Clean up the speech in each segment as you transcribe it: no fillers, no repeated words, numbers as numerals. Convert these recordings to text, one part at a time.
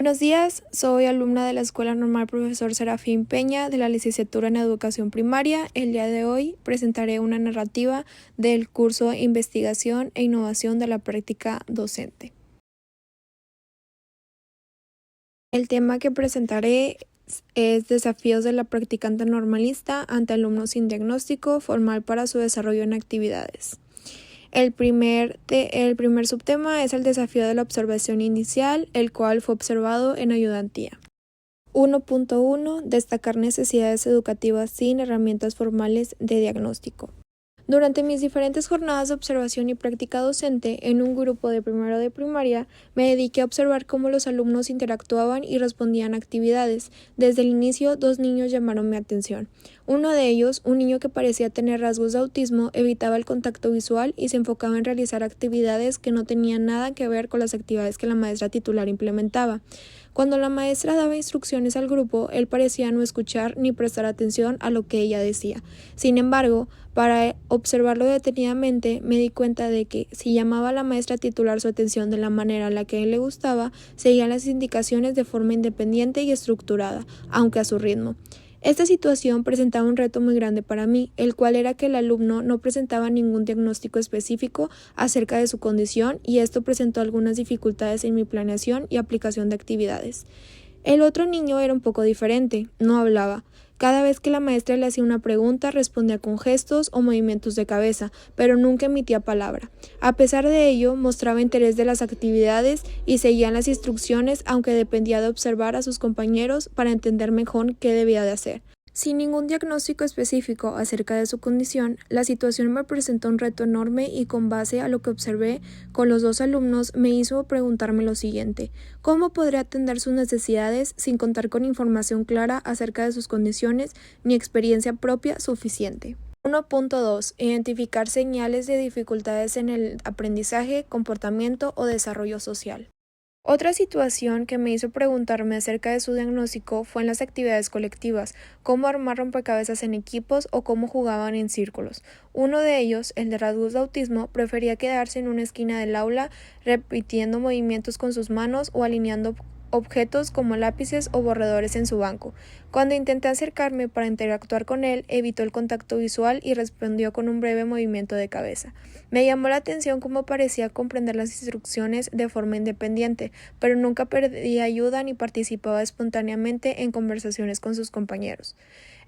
Buenos días, soy alumna de la Escuela Normal Profesor Serafín Peña de la Licenciatura en Educación Primaria. El día de hoy presentaré una narrativa del curso Investigación e Innovación de la Práctica Docente. El tema que presentaré es Desafíos de la practicante normalista ante alumnos sin diagnóstico formal para su desarrollo en actividades. El primer subtema es el desafío de la observación inicial, el cual fue observado en ayudantía. 1.1 Destacar necesidades educativas sin herramientas formales de diagnóstico. Durante mis diferentes jornadas de observación y práctica docente en un grupo de primero de primaria, me dediqué a observar cómo los alumnos interactuaban y respondían a actividades. Desde el inicio, 2 niños llamaron mi atención. Uno de ellos, un niño que parecía tener rasgos de autismo, evitaba el contacto visual y se enfocaba en realizar actividades que no tenían nada que ver con las actividades que la maestra titular implementaba. Cuando la maestra daba instrucciones al grupo, él parecía no escuchar ni prestar atención a lo que ella decía. Sin embargo, para observarlo detenidamente, me di cuenta de que, si llamaba a la maestra titular su atención de la manera a la que a él le gustaba, seguía las indicaciones de forma independiente y estructurada, aunque a su ritmo. Esta situación presentaba un reto muy grande para mí, el cual era que el alumno no presentaba ningún diagnóstico específico acerca de su condición, y esto presentó algunas dificultades en mi planeación y aplicación de actividades. El otro niño era un poco diferente, no hablaba. Cada vez que la maestra le hacía una pregunta, respondía con gestos o movimientos de cabeza, pero nunca emitía palabra. A pesar de ello, mostraba interés de las actividades y seguía las instrucciones, aunque dependía de observar a sus compañeros para entender mejor qué debía de hacer. Sin ningún diagnóstico específico acerca de su condición, la situación me presentó un reto enorme y, con base a lo que observé con los 2 alumnos, me hizo preguntarme lo siguiente: ¿cómo podré atender sus necesidades sin contar con información clara acerca de sus condiciones ni experiencia propia suficiente? 1.2 Identificar señales de dificultades en el aprendizaje, comportamiento o desarrollo social. Otra situación que me hizo preguntarme acerca de su diagnóstico fue en las actividades colectivas, cómo armar rompecabezas en equipos o cómo jugaban en círculos. Uno de ellos, el de rasgos de autismo, prefería quedarse en una esquina del aula repitiendo movimientos con sus manos o alineando objetos como lápices o borradores en su banco. Cuando intenté acercarme para interactuar con él, evitó el contacto visual y respondió con un breve movimiento de cabeza. Me llamó la atención cómo parecía comprender las instrucciones de forma independiente, pero nunca pedía ayuda ni participaba espontáneamente en conversaciones con sus compañeros.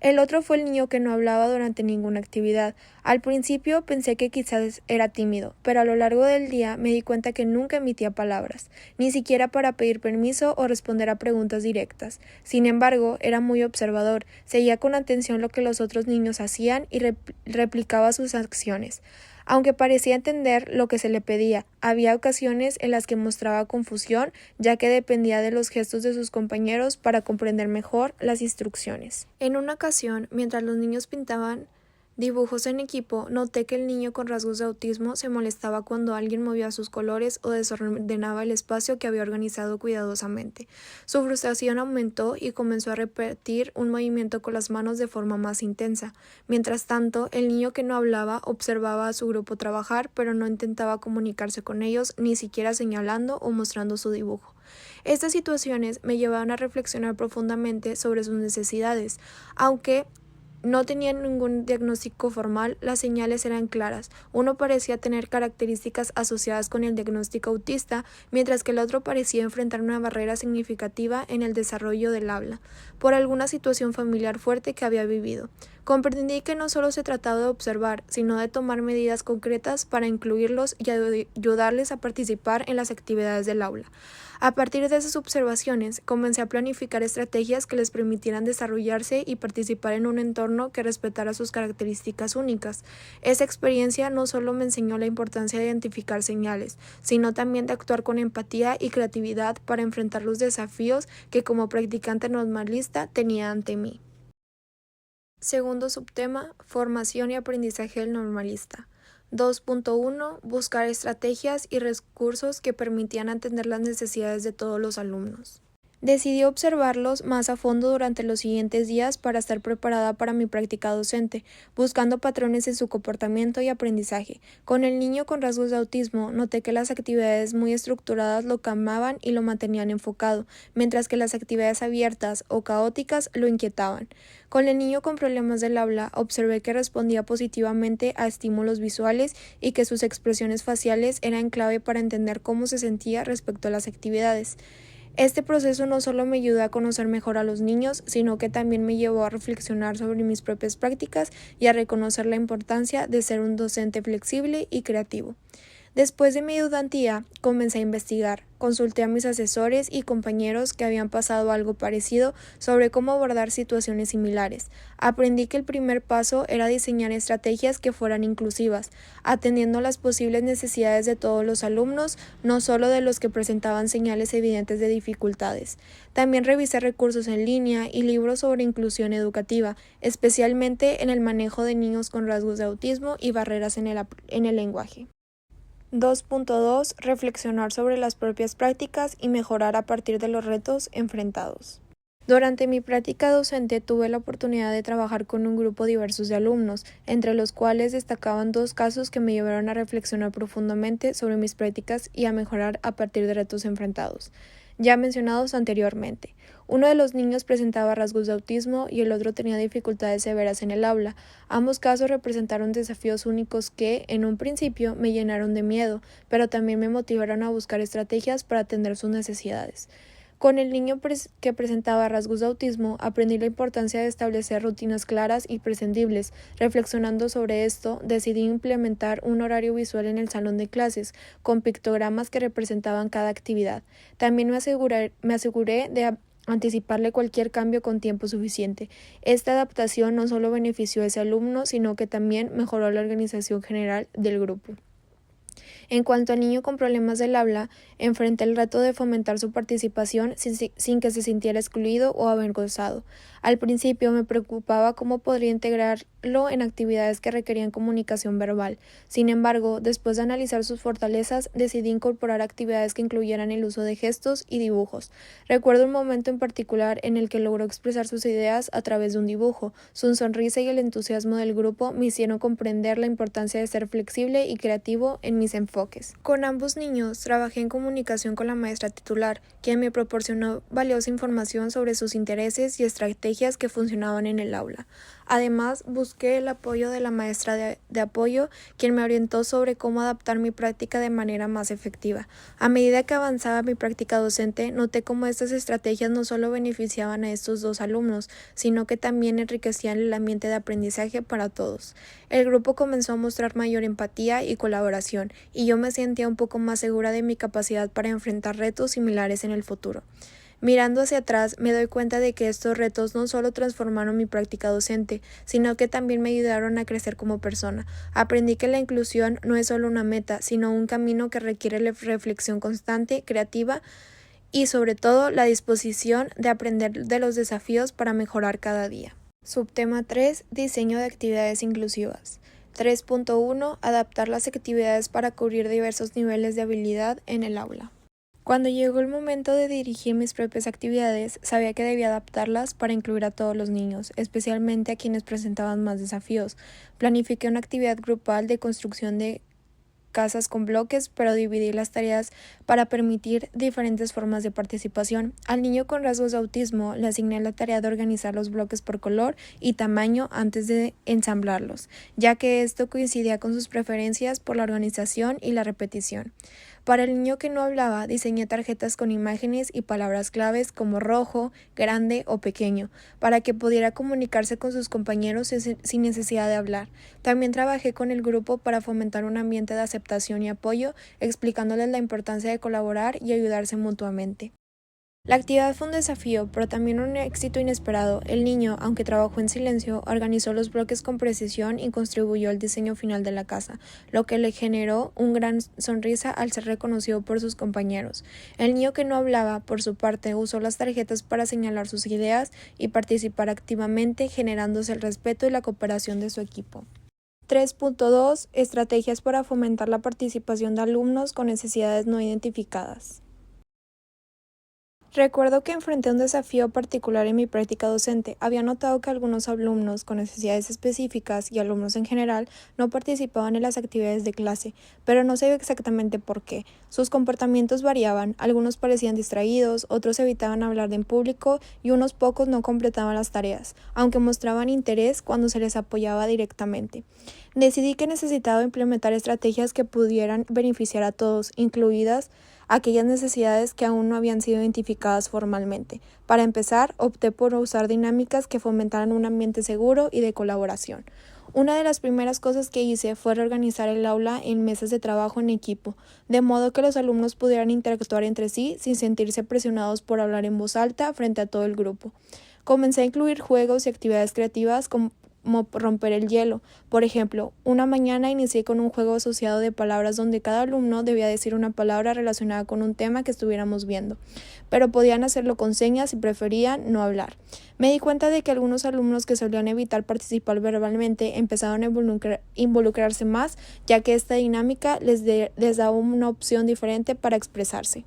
El otro fue el niño que no hablaba durante ninguna actividad. Al principio pensé que quizás era tímido, pero a lo largo del día me di cuenta que nunca emitía palabras, ni siquiera para pedir permiso o responder a preguntas directas. Sin embargo, era muy observador, seguía con atención lo que los otros niños hacían y replicaba sus acciones. Aunque parecía entender lo que se le pedía, había ocasiones en las que mostraba confusión, ya que dependía de los gestos de sus compañeros para comprender mejor las instrucciones. En una ocasión, mientras los niños pintaban dibujos en equipo, noté que el niño con rasgos de autismo se molestaba cuando alguien movía sus colores o desordenaba el espacio que había organizado cuidadosamente. Su frustración aumentó y comenzó a repetir un movimiento con las manos de forma más intensa. Mientras tanto, el niño que no hablaba observaba a su grupo trabajar, pero no intentaba comunicarse con ellos, ni siquiera señalando o mostrando su dibujo. Estas situaciones me llevaron a reflexionar profundamente sobre sus necesidades, aunque no tenían ningún diagnóstico formal. Las señales eran claras. Uno parecía tener características asociadas con el diagnóstico autista, mientras que el otro parecía enfrentar una barrera significativa en el desarrollo del habla, por alguna situación familiar fuerte que había vivido. Comprendí que no solo se trataba de observar, sino de tomar medidas concretas para incluirlos y ayudarles a participar en las actividades del aula. A partir de esas observaciones, comencé a planificar estrategias que les permitieran desarrollarse y participar en un entorno que respetara sus características únicas. Esa experiencia no solo me enseñó la importancia de identificar señales, sino también de actuar con empatía y creatividad para enfrentar los desafíos que, como practicante normalista, tenía ante mí. Segundo subtema: formación y aprendizaje del normalista. 2.1 Buscar estrategias y recursos que permitían atender las necesidades de todos los alumnos. Decidí observarlos más a fondo durante los siguientes días para estar preparada para mi práctica docente, buscando patrones en su comportamiento y aprendizaje. Con el niño con rasgos de autismo, noté que las actividades muy estructuradas lo calmaban y lo mantenían enfocado, mientras que las actividades abiertas o caóticas lo inquietaban. Con el niño con problemas del habla, observé que respondía positivamente a estímulos visuales y que sus expresiones faciales eran clave para entender cómo se sentía respecto a las actividades. Este proceso no solo me ayudó a conocer mejor a los niños, sino que también me llevó a reflexionar sobre mis propias prácticas y a reconocer la importancia de ser un docente flexible y creativo. Después de mi ayudantía, comencé a investigar. Consulté a mis asesores y compañeros que habían pasado algo parecido sobre cómo abordar situaciones similares. Aprendí que el primer paso era diseñar estrategias que fueran inclusivas, atendiendo las posibles necesidades de todos los alumnos, no solo de los que presentaban señales evidentes de dificultades. También revisé recursos en línea y libros sobre inclusión educativa, especialmente en el manejo de niños con rasgos de autismo y barreras en el lenguaje. 2.2 Reflexionar sobre las propias prácticas y mejorar a partir de los retos enfrentados. Durante mi práctica docente tuve la oportunidad de trabajar con un grupo diverso de alumnos, entre los cuales destacaban dos casos que me llevaron a reflexionar profundamente sobre mis prácticas y a mejorar a partir de retos enfrentados, ya mencionados anteriormente. Uno de los niños presentaba rasgos de autismo y el otro tenía dificultades severas en el aula. Ambos casos representaron desafíos únicos que, en un principio, me llenaron de miedo, pero también me motivaron a buscar estrategias para atender sus necesidades. Con el niño que presentaba rasgos de autismo, aprendí la importancia de establecer rutinas claras y prescindibles. Reflexionando sobre esto, decidí implementar un horario visual en el salón de clases, con pictogramas que representaban cada actividad. También me aseguré de anticiparle cualquier cambio con tiempo suficiente. Esta adaptación no solo benefició a ese alumno, sino que también mejoró la organización general del grupo. En cuanto al niño con problemas del habla, enfrenté el reto de fomentar su participación sin que se sintiera excluido o avergonzado. Al principio me preocupaba cómo podría integrarlo en actividades que requerían comunicación verbal. Sin embargo, después de analizar sus fortalezas, decidí incorporar actividades que incluyeran el uso de gestos y dibujos. Recuerdo un momento en particular en el que logró expresar sus ideas a través de un dibujo. Su sonrisa y el entusiasmo del grupo me hicieron comprender la importancia de ser flexible y creativo en mis enfoques. Con ambos niños trabajé en comunicación con la maestra titular, quien me proporcionó valiosa información sobre sus intereses y estrategias que funcionaban en el aula. Además, busqué el apoyo de la maestra de apoyo, quien me orientó sobre cómo adaptar mi práctica de manera más efectiva. A medida que avanzaba mi práctica docente, noté cómo estas estrategias no solo beneficiaban a estos dos alumnos, sino que también enriquecían el ambiente de aprendizaje para todos. El grupo comenzó a mostrar mayor empatía y colaboración, y yo me sentía un poco más segura de mi capacidad para enfrentar retos similares en el futuro. Mirando hacia atrás, me doy cuenta de que estos retos no solo transformaron mi práctica docente, sino que también me ayudaron a crecer como persona. Aprendí que la inclusión no es solo una meta, sino un camino que requiere reflexión constante, creativa y, sobre todo, la disposición de aprender de los desafíos para mejorar cada día. Subtema 3. Diseño de actividades inclusivas. 3.1. Adaptar las actividades para cubrir diversos niveles de habilidad en el aula. Cuando llegó el momento de dirigir mis propias actividades, sabía que debía adaptarlas para incluir a todos los niños, especialmente a quienes presentaban más desafíos. Planifiqué una actividad grupal de construcción de casas con bloques, pero dividí las tareas para permitir diferentes formas de participación. Al niño con rasgos de autismo le asigné la tarea de organizar los bloques por color y tamaño antes de ensamblarlos, ya que esto coincidía con sus preferencias por la organización y la repetición. Para el niño que no hablaba, diseñé tarjetas con imágenes y palabras claves como rojo, grande o pequeño, para que pudiera comunicarse con sus compañeros sin necesidad de hablar. También trabajé con el grupo para fomentar un ambiente de aceptación y apoyo, explicándoles la importancia de colaborar y ayudarse mutuamente. La actividad fue un desafío, pero también un éxito inesperado. El niño, aunque trabajó en silencio, organizó los bloques con precisión y contribuyó al diseño final de la casa, lo que le generó una gran sonrisa al ser reconocido por sus compañeros. El niño que no hablaba, por su parte, usó las tarjetas para señalar sus ideas y participar activamente, generándose el respeto y la cooperación de su equipo. 3.2 Estrategias para fomentar la participación de alumnos con necesidades no identificadas. Recuerdo que enfrenté un desafío particular en mi práctica docente. Había notado que algunos alumnos con necesidades específicas y alumnos en general no participaban en las actividades de clase, pero no sabía exactamente por qué. Sus comportamientos variaban, algunos parecían distraídos, otros evitaban hablar en público y unos pocos no completaban las tareas, aunque mostraban interés cuando se les apoyaba directamente. Decidí que necesitaba implementar estrategias que pudieran beneficiar a todos, incluidas aquellas necesidades que aún no habían sido identificadas formalmente. Para empezar, opté por usar dinámicas que fomentaran un ambiente seguro y de colaboración. Una de las primeras cosas que hice fue reorganizar el aula en mesas de trabajo en equipo, de modo que los alumnos pudieran interactuar entre sí sin sentirse presionados por hablar en voz alta frente a todo el grupo. Comencé a incluir juegos y actividades creativas como romper el hielo. Por ejemplo, una mañana inicié con un juego asociado de palabras donde cada alumno debía decir una palabra relacionada con un tema que estuviéramos viendo, pero podían hacerlo con señas si preferían no hablar. Me di cuenta de que algunos alumnos que solían evitar participar verbalmente empezaron a involucrarse más, ya que esta dinámica les daba una opción diferente para expresarse.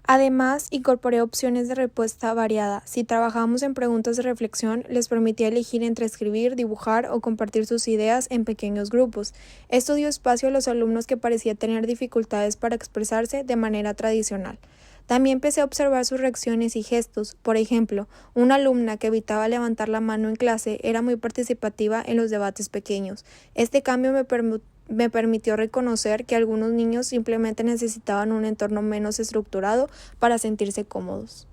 Además, incorporé opciones de respuesta variada. Si trabajábamos en preguntas de reflexión, les permitía elegir entre escribir, dibujar o compartir sus ideas en pequeños grupos. Esto dio espacio a los alumnos que parecían tener dificultades para expresarse de manera tradicional. También empecé a observar sus reacciones y gestos. Por ejemplo, una alumna que evitaba levantar la mano en clase era muy participativa en los debates pequeños. Este cambio me permitió reconocer que algunos niños simplemente necesitaban un entorno menos estructurado para sentirse cómodos.